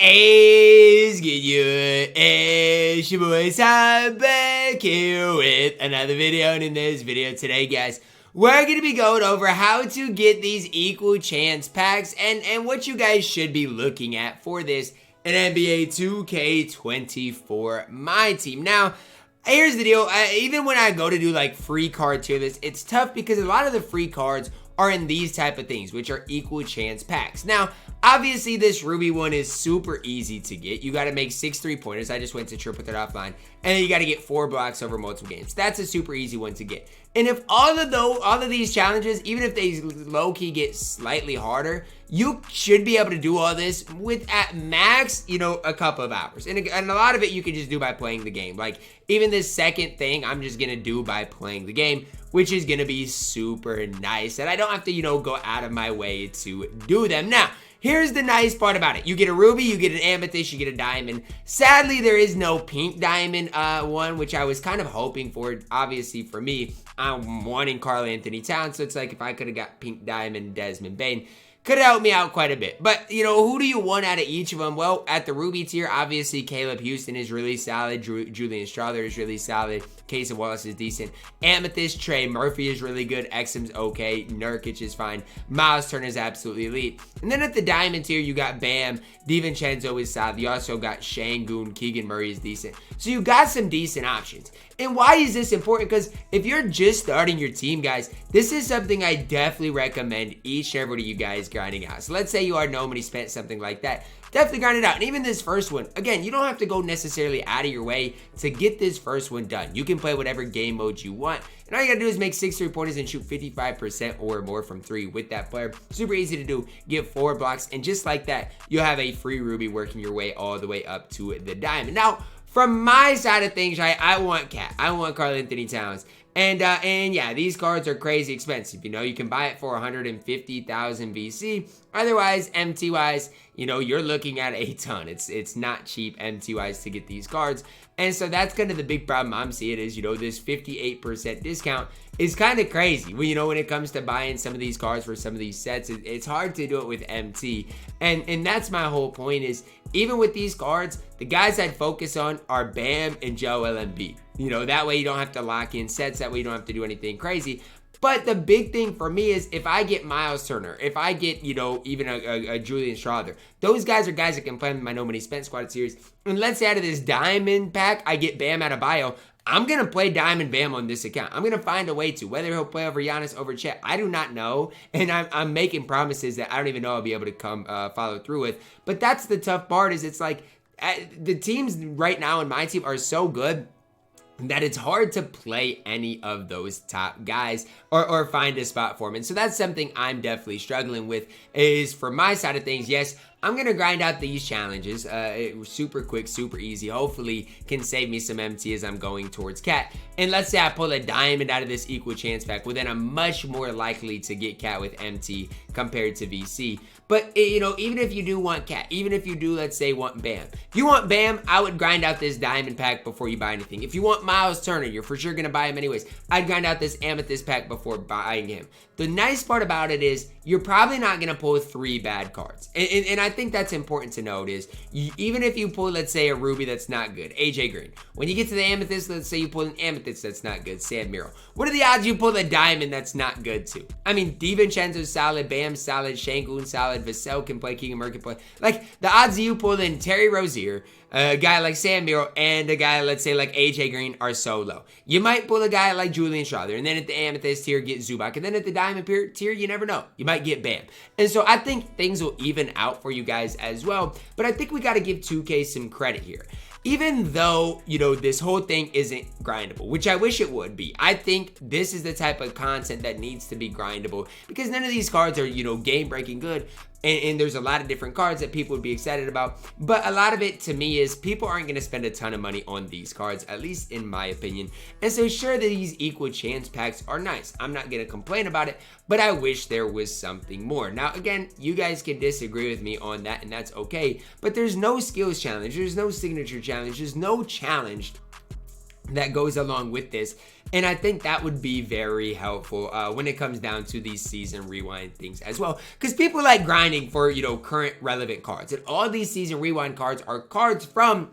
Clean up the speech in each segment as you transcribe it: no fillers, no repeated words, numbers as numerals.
Hey, get you. It's your boy Sam back here with another video, and in this video today, guys, we're going to be going over how to get these equal chance packs and what you guys should be looking at for this in NBA 2K24 MyTEAM. Now, here's the deal. Even when I go to do like free card tier lists, it's tough because a lot of the free cards are in these type of things, which are equal chance packs. Now, obviously, this Ruby one is super easy to get. You got to make 6 3-pointers. I just went to triple that offline. And then you got to get 4 blocks over multiple games. That's a super easy one to get. And if all of these challenges, even if they low-key get slightly harder, you should be able to do all this with, at max, a couple of hours. And a lot of it you can just do by playing the game. Like, even this second thing, I'm just going to do by playing the game, which is going to be super nice. And I don't have to, go out of my way to do them. Now, here's the nice part about it. You get a ruby, you get an amethyst, you get a diamond. Sadly, there is no pink diamond one, which I was kind of hoping for. Obviously, for me, I'm wanting Karl Anthony Towns. So it's like if I could have got pink diamond, Desmond Bane, could have helped me out quite a bit. But, who do you want out of each of them? Well, at the Ruby tier, obviously, Caleb Houston is really solid. Julian Strawther is really solid. Casey Wallace is decent. Amethyst, Trey Murphy is really good. Exum's okay. Nurkic is fine. Miles Turner is absolutely elite. And then at the Diamond tier, you got Bam. Divincenzo is solid. You also got Sengun. Keegan Murray is decent. So you got some decent options. And why is this important? Because if you're just starting your team, guys, this is something I definitely recommend each and every one of you guys grinding out. So let's say you are nobody spent something like that. Definitely grind it out. And even this first one, again, you don't have to go necessarily out of your way to get this first one done. You can play whatever game mode you want. And all you gotta do is make 6 3-pointers and shoot 55% or more from 3 with that player. Super easy to do. Get 4 blocks. And just like that, you'll have a free Ruby working your way all the way up to the Diamond. Now, from my side of things, I want Cat. I want Karl Anthony Towns. And yeah, these cards are crazy expensive. You can buy it for 150,000 VC. Otherwise, MT-wise, you're looking at a ton. It's not cheap MT-wise to get these cards. And so that's kind of the big problem I'm seeing is, this 58% discount is kind of crazy. Well, when it comes to buying some of these cards for some of these sets, it's hard to do it with MT. And that's my whole point is, even with these cards, the guys I'd focus on are Bam and Joel Embiid. That way you don't have to lock in sets. That way you don't have to do anything crazy. But the big thing for me is if I get Miles Turner, if I get, even a Julian Strawther, those guys are guys that can play in my No Money Spent Squad series. And let's say out of this Diamond pack, I get Bam Adebayo. I'm going to play Diamond Bam on this account. I'm going to find a way to. Whether he'll play over Giannis, over Chet, I do not know. And I'm making promises that I don't even know I'll be able to come follow through with. But that's the tough part is it's like the teams right now in my team are so good that it's hard to play any of those top guys or find a spot for them. And so that's something I'm definitely struggling with is for my side of things, yes, I'm going to grind out these challenges. Super quick, super easy. Hopefully can save me some MT as I'm going towards Cat. And let's say I pull a diamond out of this equal chance pack. Well, then I'm much more likely to get Cat with MT compared to VC. But, even if you do want Cat, even if you do, let's say, want Bam. If you want Bam, I would grind out this diamond pack before you buy anything. If you want Miles Turner, you're for sure going to buy him anyways. I'd grind out this amethyst pack before buying him. The nice part about it is you're probably not going to pull 3 bad cards. And I think that's important to note is even if you pull, let's say, a ruby that's not good, AJ Green. When you get to the amethyst, let's say you pull an amethyst that's not good, Sam Merrill. What are the odds you pull a diamond that's not good too? I mean, Divincenzo's solid, Bam's solid, Sengun solid, Vassell can play, Keegan Murray can play. Like, the odds you pull in Terry Rozier, a guy like Sam Merrill, and a guy, let's say, like AJ Green are so low. You might pull a guy like Julian Strawther, and then at the amethyst tier, get Zubac, and then at the diamond tier, you never know. You might get Bam. And so I think things will even out for you guys as well, but I think we got to give 2K some credit here. Even though, this whole thing isn't grindable, which I wish it would be. I think this is the type of content that needs to be grindable because none of these cards are, game-breaking good. And there's a lot of different cards that people would be excited about. But a lot of it, to me, is people aren't going to spend a ton of money on these cards, at least in my opinion. And so sure, that these equal chance packs are nice. I'm not going to complain about it, but I wish there was something more. Now, again, you guys can disagree with me on that, and that's okay. But there's no skills challenge. There's no signature challenge. There's no challenge that goes along with this. And I think that would be very helpful when it comes down to these season rewind things as well. Because people like grinding for, you know, current relevant cards. And all these season rewind cards are cards from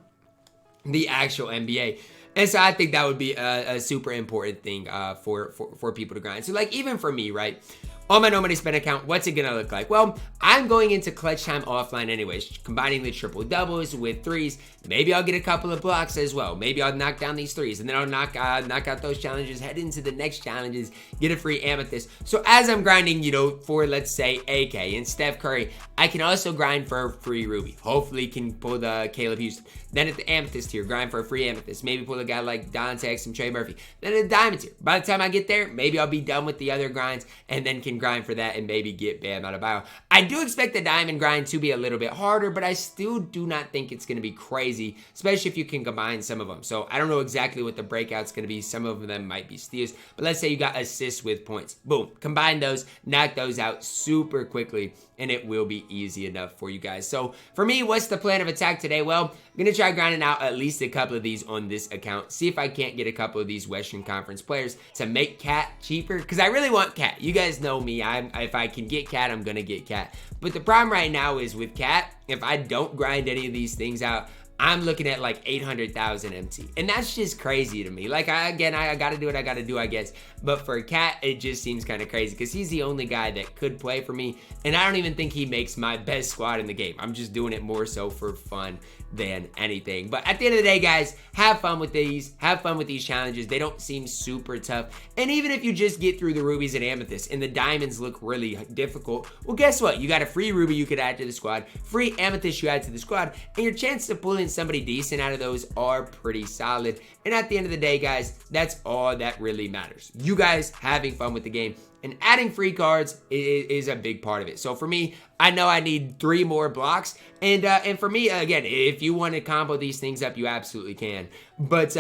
the actual NBA. And so I think that would be a super important thing for people to grind. So like even for me, right? On my no money spend account, what's it gonna look like? Well, I'm going into clutch time offline anyways, combining the triple doubles with threes. Maybe I'll get a couple of blocks as well. Maybe I'll knock down these threes, and then I'll knock out those challenges, head into the next challenges, get a free amethyst. So as I'm grinding, you know, for let's say AK and Steph Curry, I can also grind for a free Ruby. Hopefully can pull the Caleb Houston. Then at the amethyst tier, grind for a free amethyst. Maybe pull a guy like Donte, some Trey Murphy. Then at the diamond tier. By the time I get there, maybe I'll be done with the other grinds and then can grind for that and maybe get Bam Adebayo. I do expect the diamond grind to be a little bit harder, but I still do not think it's going to be crazy, especially if you can combine some of them. So I don't know exactly what the breakout's going to be. Some of them might be steals, but let's say you got assists with points. Boom, combine those, knock those out super quickly, and it will be easy enough for you guys. So for me, what's the plan of attack today? Well, I'm going to try grinding out at least a couple of these on this account. See if I can't get a couple of these Western Conference players to make Cat cheaper, because I really want Cat. You guys know me. If I can get Cat, I'm going to get Cat. But the problem right now is with Cat, if I don't grind any of these things out, I'm looking at like 800,000 MT. And that's just crazy to me. Like, I got to do what I got to do, I guess. But for Cat, it just seems kind of crazy because he's the only guy that could play for me. And I don't even think he makes my best squad in the game. I'm just doing it more so for fun than anything. But at the end of the day, guys, have fun with these. Have fun with these challenges. They don't seem super tough. And even if you just get through the rubies and amethysts and the diamonds look really difficult, well, guess what? You got a free ruby you could add to the squad, free amethyst you add to the squad, and your chance of pulling somebody decent out of those are pretty solid. And at the end of the day, guys, that's all that really matters. You guys having fun with the game. And adding free cards is a big part of it. So for me, I know I need 3 more blocks. And for me, again, if you want to combo these things up, you absolutely can. But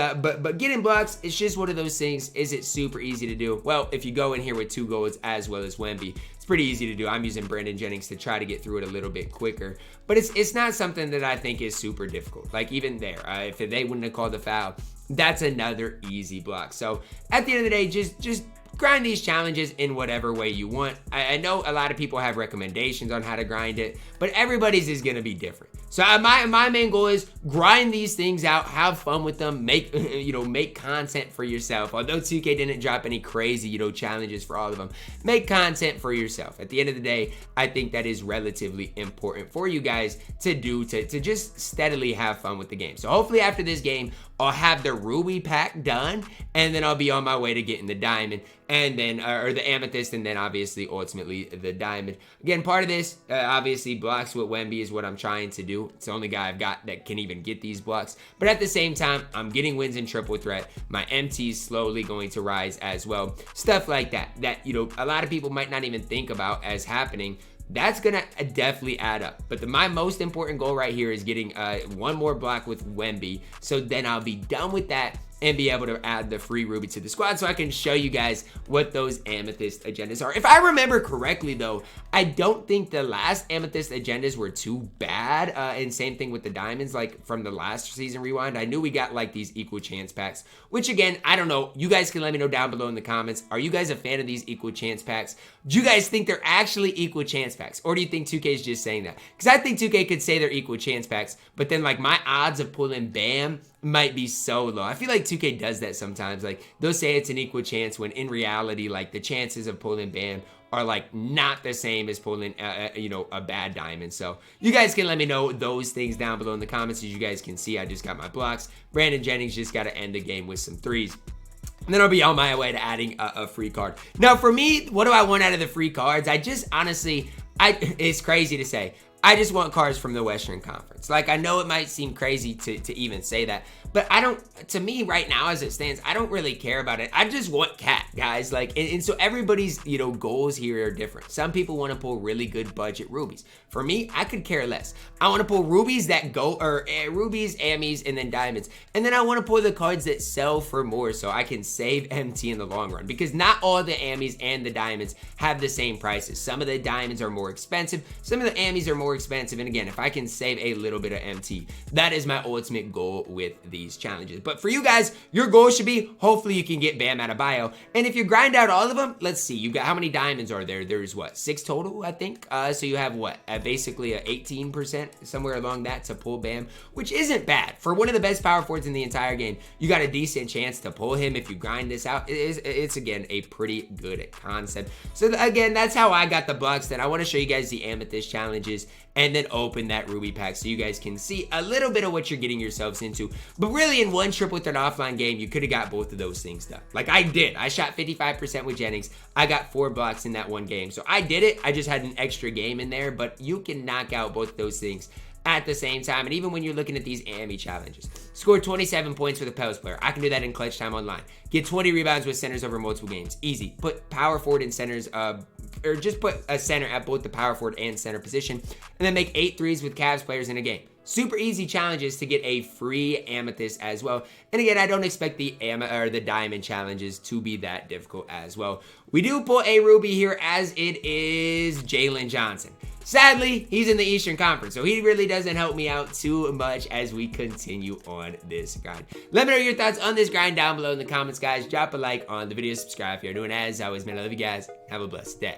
getting blocks, it's just one of those things. Is it super easy to do? Well, if you go in here with 2 golds as well as Wemby, it's pretty easy to do. I'm using Brandon Jennings to try to get through it a little bit quicker. But it's not something that I think is super difficult. Like even there, if they wouldn't have called the foul, that's another easy block. So at the end of the day, just grind these challenges in whatever way you want. I know a lot of people have recommendations on how to grind it, but everybody's is going to be different. So my main goal is grind these things out, have fun with them, make content for yourself. Although 2K didn't drop any crazy, challenges for all of them, make content for yourself. At the end of the day, I think that is relatively important for you guys to do, to just steadily have fun with the game. So hopefully after this game, I'll have the Ruby pack done, and then I'll be on my way to getting the diamond, and then, or the amethyst, and then obviously, ultimately, the diamond. Again, part of this, obviously, blocks with Wemby is what I'm trying to do. It's the only guy I've got that can even get these blocks. But at the same time, I'm getting wins in triple threat. My MT is slowly going to rise as well. Stuff like that, a lot of people might not even think about as happening. That's gonna definitely add up. But my most important goal right here is getting 1 more block with Wemby. So then I'll be done with that and be able to add the free ruby to the squad so I can show you guys what those amethyst agendas are. If I remember correctly though, I don't think the last amethyst agendas were too bad, and same thing with the diamonds, like from the last season rewind. I knew we got like these equal chance packs, which again, I don't know. You guys can let me know down below in the comments. Are you guys a fan of these equal chance packs? Do you guys think they're actually equal chance packs, or do you think 2K is just saying that? Because I think 2K could say they're equal chance packs, but then like my odds of pulling Bam might be so low. I feel like 2K does that sometimes. Like they'll say it's an equal chance when in reality, like the chances of pulling Bam are like not the same as pulling a bad diamond. So you guys can let me know those things down below in the comments. As you guys can see, I just got my blocks. Brandon Jennings just got to end the game with some threes. And then I'll be on my way to adding a free card. Now for me, what do I want out of the free cards? I just honestly, it's crazy to say, I just want cards from the Western Conference. Like, I know it might seem crazy to even say that, but to me right now as it stands, I don't really care about it. I just want Cat, guys. Like, and so everybody's, goals here are different. Some people want to pull really good budget rubies. For me, I could care less. I want to pull rubies that go, or rubies, ammies, and then diamonds. And then I want to pull the cards that sell for more so I can save MT in the long run, because not all the ammies and the diamonds have the same prices. Some of the diamonds are more expensive. Some of the ammies are more more expensive. And again, if I can save a little bit of MT, that is my ultimate goal with these challenges. But for you guys, your goal should be, hopefully you can get Bam Adebayo. And if you grind out all of them, let's see, you got, how many diamonds are there? There's what, 6 total, I think? So you have what, basically a 18%, somewhere along that to pull Bam, which isn't bad. For one of the best power forwards in the entire game, you got a decent chance to pull him if you grind this out. It's again, a pretty good concept. So again, that's how I got the bucks. Then I want to show you guys the amethyst challenges and then open that ruby pack so you guys can see a little bit of what you're getting yourselves into. But really, in one trip with an offline game, you could have got both of those things done. Like I did. I shot 55% with Jennings. I got 4 blocks in that one game. So I did it. I just had an extra game in there, but you can knock out both those things at the same time. And even when you're looking at these AME challenges, score 27 points with a Pels player. I can do that in clutch time online. Get 20 rebounds with centers over multiple games. Easy. Put power forward and centers, or just put a center at both the power forward and center position, and then make 8 threes with Cavs players in a game. Super easy challenges to get a free amethyst as well. And again, I don't expect the diamond challenges to be that difficult as well. We do pull a ruby here, as it is Jalen Johnson. Sadly, he's in the Eastern Conference, so he really doesn't help me out too much as we continue on this grind. Let me know your thoughts on this grind down below in the comments, guys. Drop a like on the video, subscribe if you're new, and as always, man, I love you guys. Have a blessed day.